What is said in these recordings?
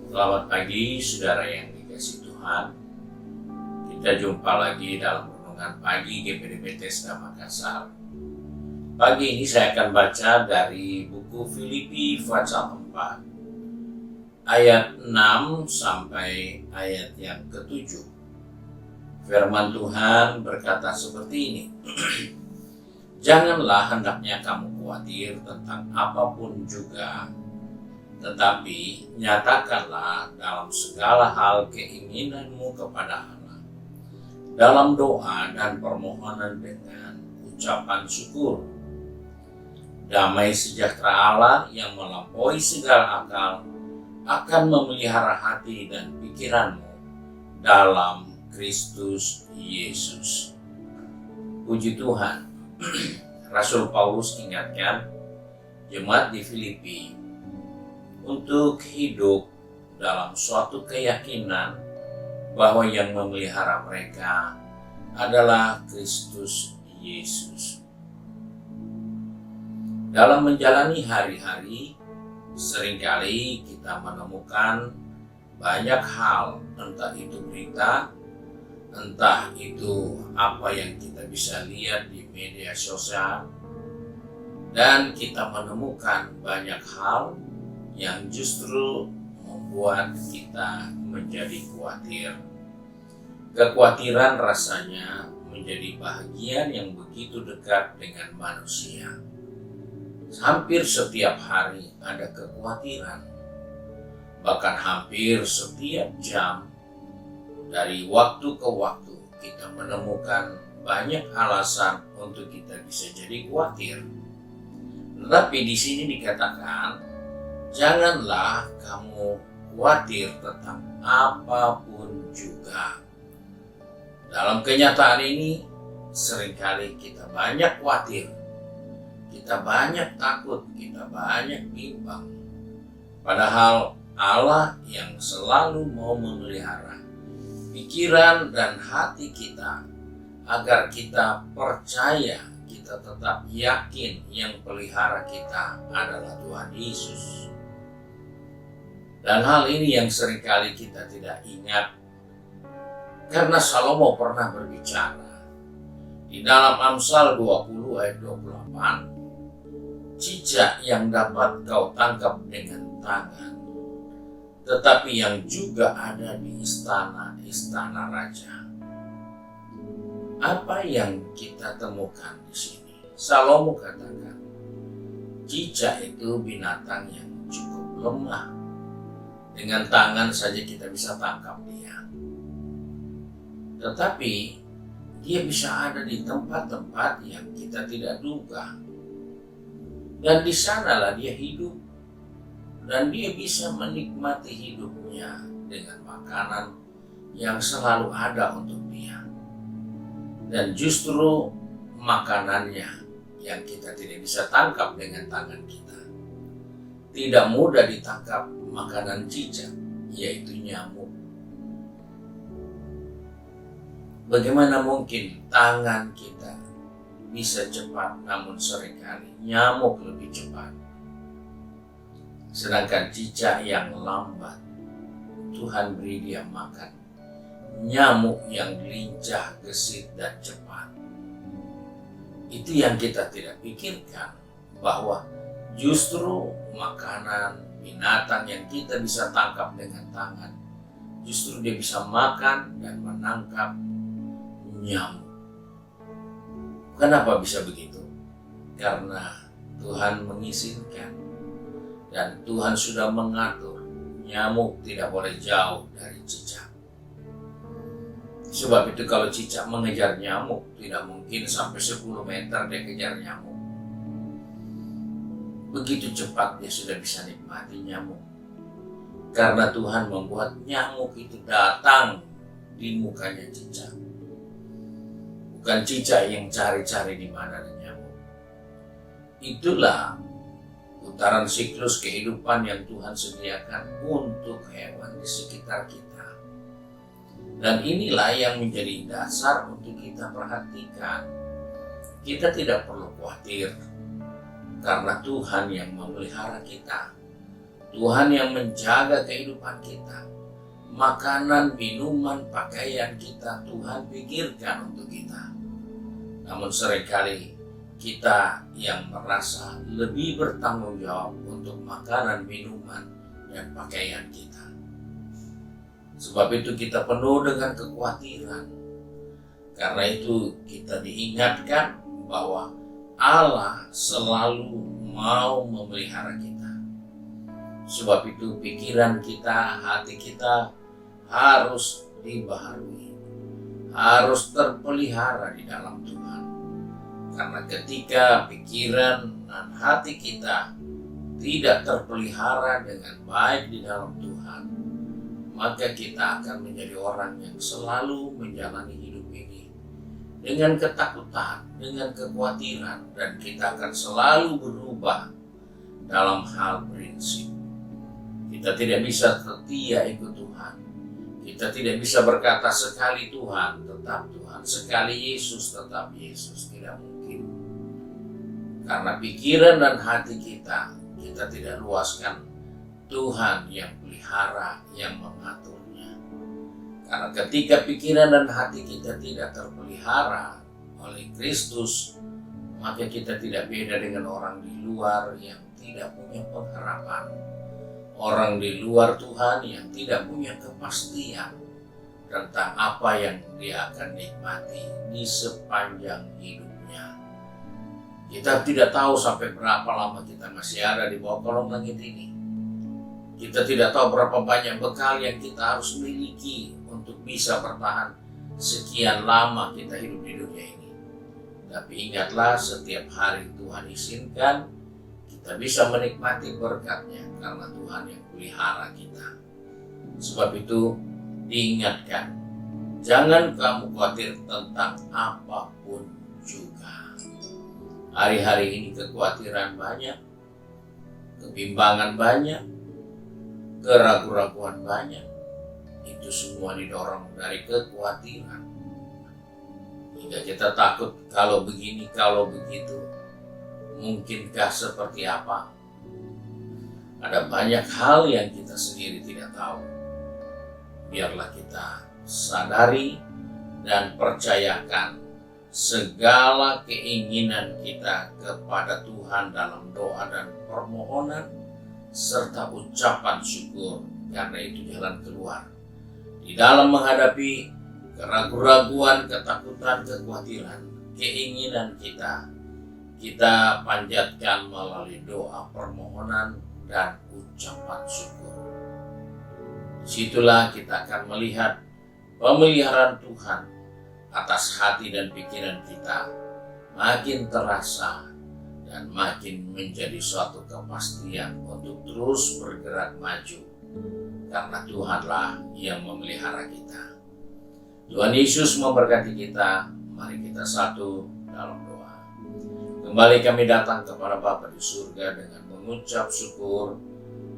Selamat pagi saudara yang dikasihi Tuhan. Kita jumpa lagi dalam renungan pagi GPD Bethesda Makassar. Pagi ini saya akan baca dari buku Filipi pasal 4 ayat 6 sampai ayat yang ke-7. Firman Tuhan berkata seperti ini. Janganlah hendaknya kamu khawatir tentang apapun juga, tetapi nyatakanlah dalam segala hal keinginanmu kepada Allah, dalam doa dan permohonan dengan ucapan syukur. Damai sejahtera Allah yang melampaui segala akal akan memelihara hati dan pikiranmu dalam Kristus Yesus. Puji Tuhan. Rasul Paulus ingatkan jemaat di Filipi untuk hidup dalam suatu keyakinan bahwa yang memelihara mereka adalah Kristus Yesus. Dalam menjalani hari-hari, seringkali kita menemukan banyak hal, entah itu berita, entah itu apa yang kita bisa lihat di media sosial, dan kita menemukan banyak hal yang justru membuat kita menjadi khawatir. Kekhawatiran rasanya menjadi bagian yang begitu dekat dengan manusia. Hampir setiap hari ada kekhawatiran. Bahkan hampir setiap jam, dari waktu ke waktu, kita menemukan banyak alasan untuk kita bisa jadi khawatir. Tetapi di sini dikatakan, janganlah kamu khawatir tentang apapun juga. Dalam kenyataan ini, seringkali kita banyak khawatir, kita banyak takut, kita banyak bimbang. Padahal Allah yang selalu mau memelihara pikiran dan hati kita agar kita percaya, kita tetap yakin yang pelihara kita adalah Tuhan Yesus. Dan hal ini yang seringkali kita tidak ingat, karena Salomo pernah berbicara di dalam Amsal 20 ayat 28, cicak yang dapat kau tangkap dengan tangan, tetapi yang juga ada di istana raja. Apa yang kita temukan di sini? Salomo katakan, cicak itu binatang yang cukup lemah. Dengan tangan saja kita bisa tangkap dia. Tetapi dia bisa ada di tempat-tempat yang kita tidak duga. Dan di sanalah dia hidup. Dan dia bisa menikmati hidupnya dengan makanan yang selalu ada untuk dia. Dan justru makanannya yang kita tidak bisa tangkap dengan tangan kita. Tidak mudah ditangkap makanan cicak, yaitu nyamuk. Bagaimana mungkin tangan kita bisa cepat, namun seringkali nyamuk lebih cepat. Sedangkan cicak yang lambat, Tuhan beri dia makan. Nyamuk yang lincah, gesit, dan cepat. Itu yang kita tidak pikirkan, bahwa justru makanan binatang yang kita bisa tangkap dengan tangan, justru dia bisa makan dan menangkap nyamuk. Kenapa bisa begitu? Karena Tuhan mengizinkan, dan Tuhan sudah mengatur nyamuk tidak boleh jauh dari cicak. Sebab itu kalau cicak mengejar nyamuk, tidak mungkin sampai 10 meter dia kejar nyamuk. Begitu cepat dia sudah bisa nikmati nyamuk. Karena Tuhan membuat nyamuk itu datang di mukanya cicak. Bukan cicak yang cari-cari di mana ada nyamuk. Itulah putaran siklus kehidupan yang Tuhan sediakan untuk hewan di sekitar kita. Dan inilah yang menjadi dasar untuk kita perhatikan. Kita tidak perlu khawatir, karena Tuhan yang memelihara kita. Tuhan yang menjaga kehidupan kita. Makanan, minuman, pakaian kita Tuhan pikirkan untuk kita. Namun seringkali kita yang merasa lebih bertanggung jawab untuk makanan, minuman, dan pakaian kita. Sebab itu kita penuh dengan kekhawatiran. Karena itu kita diingatkan bahwa Allah selalu mau memelihara kita. Sebab itu pikiran kita, hati kita harus dibaharui, harus terpelihara di dalam Tuhan. Karena ketika pikiran dan hati kita tidak terpelihara dengan baik di dalam Tuhan, maka kita akan menjadi orang yang selalu menjalani hidup ini dengan ketakutan, dengan kekhawatiran, dan kita akan selalu berubah dalam hal prinsip. Kita tidak bisa setia ikut Tuhan. Kita tidak bisa berkata sekali Tuhan, tetap Tuhan. Sekali Yesus, tetap Yesus. Tidak mungkin. Karena pikiran dan hati kita tidak luaskan Tuhan yang pelihara, yang mengaturnya. Karena ketika pikiran dan hati kita tidak terpelihara oleh Kristus, maka kita tidak beda dengan orang di luar yang tidak punya pengharapan. Orang di luar Tuhan yang tidak punya kepastian tentang apa yang dia akan nikmati di sepanjang hidupnya. Kita tidak tahu sampai berapa lama kita masih ada di bawah kolong langit ini. Kita tidak tahu berapa banyak bekal yang kita harus miliki untuk bisa bertahan sekian lama kita hidup di dunia ini. Tapi ingatlah, setiap hari Tuhan izinkan kita bisa menikmati berkat-Nya karena Tuhan yang pelihara kita. Sebab itu diingatkan, jangan kamu khawatir tentang apapun juga. Hari-hari ini kekhawatiran banyak, kebimbangan banyak, keraguan-raguan banyak. Itu semua didorong dari kekhawatiran. Hingga kita takut kalau begini, kalau begitu. Mungkinkah seperti apa? Ada banyak hal yang kita sendiri tidak tahu. Biarlah kita sadari dan percayakan segala keinginan kita kepada Tuhan dalam doa dan permohonan serta ucapan syukur, karena itu jalan keluar di dalam menghadapi keraguan-raguan, ketakutan, kekhawatiran, keinginan kita panjatkan melalui doa permohonan dan ucapan syukur. Disitulah kita akan melihat pemeliharaan Tuhan atas hati dan pikiran kita makin terasa dan makin menjadi suatu kepastian untuk terus bergerak maju, karena Tuhanlah yang memelihara kita. Tuhan Yesus memberkati kita. Mari kita satu dalam doa. Kembali kami datang kepada Bapa di surga dengan mengucap syukur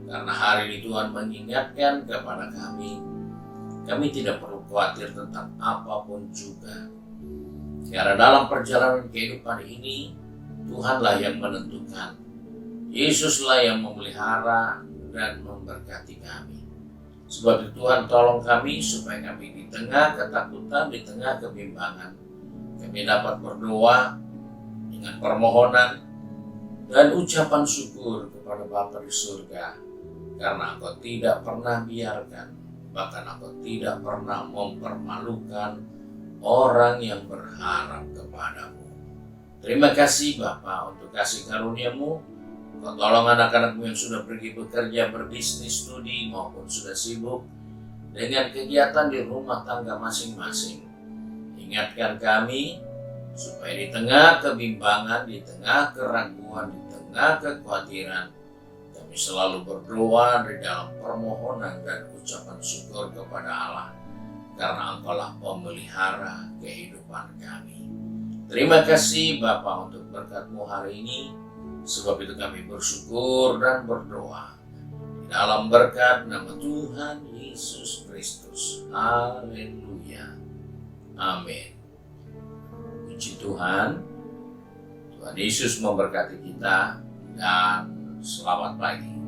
karena hari ini Tuhan mengingatkan kepada kami tidak perlu khawatir tentang apapun juga. Karena dalam perjalanan kehidupan ini, Tuhanlah yang menentukan. Yesuslah yang memelihara dan memberkati kami. Sebab itu Tuhan tolong kami supaya kami di tengah ketakutan, di tengah kebimbangan, kami dapat berdoa dengan permohonan dan ucapan syukur kepada Bapa di surga, karena Engkau tidak pernah biarkan, bahkan Engkau tidak pernah mempermalukan orang yang berharap kepadamu. Terima kasih Bapa untuk kasih karunia-Mu. Engkau tolong anak-anak-Mu yang sudah pergi bekerja, berbisnis, studi, maupun sudah sibuk dengan kegiatan di rumah tangga masing-masing. Ingatkan kami supaya di tengah kebimbangan, di tengah keraguan, di tengah kekhawatiran, kami selalu berdoa di dalam permohonan dan ucapan syukur kepada Allah, karena Engkau-lah pemelihara kehidupan kami. Terima kasih Bapa untuk berkat-Mu hari ini, sebab itu kami bersyukur dan berdoa di dalam berkat nama Tuhan Yesus Kristus. Haleluya. Amin. Puji Tuhan. Tuhan Yesus memberkati kita dan selamat pagi.